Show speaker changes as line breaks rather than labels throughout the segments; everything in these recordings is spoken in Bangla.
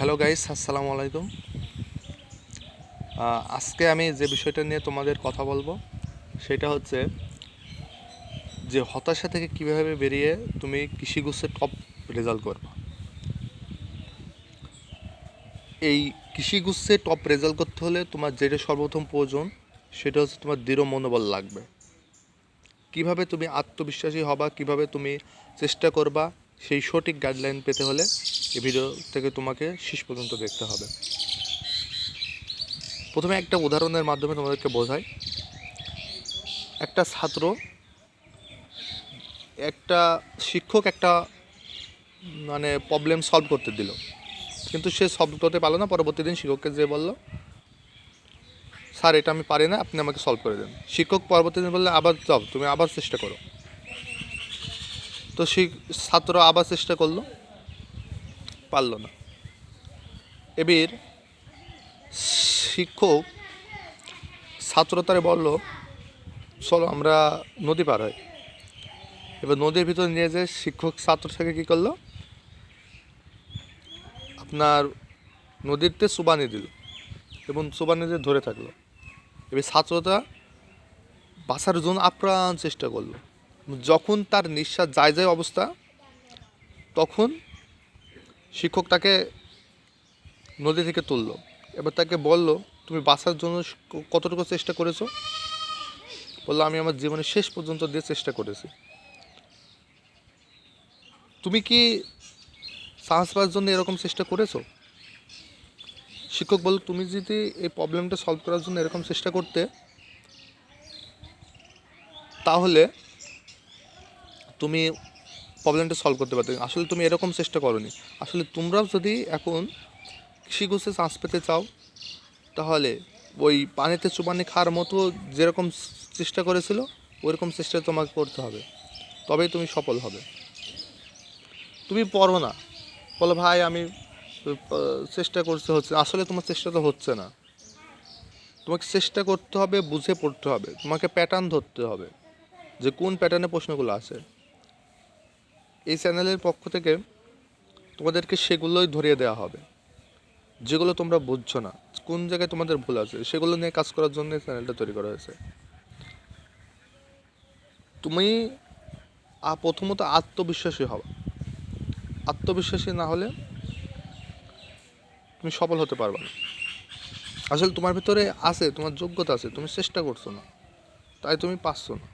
হ্যালো গাইস, আসসালামু আলাইকুম। আজকে আমি যে বিষয়টা নিয়ে তোমাদের কথা বলবো সেটা হচ্ছে যে হতাশা থেকে কিভাবে বেরিয়ে তুমি কৃষিগুচ্ছের টপ রেজাল্ট করবে। এই কৃষিগুচ্ছে টপ রেজাল্ট করতে হলে তোমার যেটা সর্বপ্রথম প্রয়োজন সেটা হচ্ছে তোমার দৃঢ় মনোবল লাগবে। কিভাবে তুমি আত্মবিশ্বাসী হবা, কিভাবে তুমি চেষ্টা করবা, সেই সঠিক গাইডলাইন পেতে হলে এই ভিডিও থেকে তোমাকে শেষ পর্যন্ত দেখতে হবে। প্রথমে একটা উদাহরণের মাধ্যমে তোমাদেরকে বোঝাই। একটা ছাত্র, একটা শিক্ষক একটা প্রবলেম সলভ করতে দিল, কিন্তু সে সলভ করতে পারলো না। পরবর্তী দিন শিক্ষককে যে বলল, স্যার এটা আমি পারি না, আপনি আমাকে সলভ করে দেন। শিক্ষক পরবর্তী দিন বললে, আবার যাও, তুমি আবার চেষ্টা করো। তো ছাত্র আবার চেষ্টা করলো, পারলো না। এবার শিক্ষক ছাত্রতারে বলল, চলো আমরা নদী পার হই। এবার নদীর ভিতরে নিয়ে যে শিক্ষক ছাত্রটাকে কী করলো, আপনার নদীতে চুবানি দিল এবং চুবানি দিয়ে ধরে থাকলো। এবার ছাত্রটা বাঁচার জন্য আপ্রাণ চেষ্টা করলো। যখন তার নিঃশ্বাস যায় যায় অবস্থা, তখন শিক্ষক তাকে নদী থেকে তুললো। এবার তাকে বলল, তুমি বাঁচার জন্য কতটুকু চেষ্টা করেছো? বললো, আমি আমার জীবনের শেষ পর্যন্ত দিয়ে চেষ্টা করেছি। তুমি কি চান্স পাওয়ার জন্য এরকম চেষ্টা করেছো? শিক্ষক বলল, তুমি যদি এই প্রবলেমটা সলভ করার জন্য এরকম চেষ্টা করতে, তাহলে তুমি প্রবলেমটা সলভ করতে পারতে। আসলে তুমি এরকম চেষ্টা করোনি। আসলে তোমরাও যদি এখন কৃষিগুচ্ছে চান্স পেতে চাও, তাহলে ওই পানিতে চুবানি খাওয়ার মতো যেরকম চেষ্টা করেছিল ওইরকম চেষ্টা তোমাকে করতে হবে, তবেই তুমি সফল হবে। তুমি পড়ো না, বলো ভাই আমি চেষ্টা করতে হচ্ছে, আসলে তোমার চেষ্টা তো হচ্ছে না। তোমাকে চেষ্টা করতে হবে, বুঝে পড়তে হবে, তোমাকে প্যাটার্ন ধরতে হবে যে কোন প্যাটার্নে প্রশ্নগুলো আছে। এই চ্যানেলের পক্ষ থেকে তোমাদেরকে সেগুলোই ধরিয়ে দেওয়া হবে, যেগুলো তোমরা বুঝছো না, কোন জায়গায় তোমাদের ভুল আছে, সেগুলো নিয়ে কাজ করার জন্য চ্যানেলটা তৈরি করা হয়েছে। তুমি প্রথমত আত্মবিশ্বাসী হও। আত্মবিশ্বাসী না হলে তুমি সফল হতে পারবে না। আসলে তোমার ভিতরে আছে, তোমার যোগ্যতা আছে, তুমি চেষ্টা করছো না, তাই তুমি পাচ্ছ না।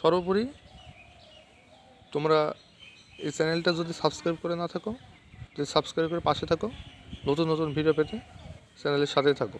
সর্বোপরি তোমরা এই চ্যানেলটা যদি সাবস্ক্রাইব করে না থাকো, যদি সাবস্ক্রাইব করে পাশে থাকো, নতুন নতুন ভিডিও পেতে চ্যানেলের সাথে থাকো।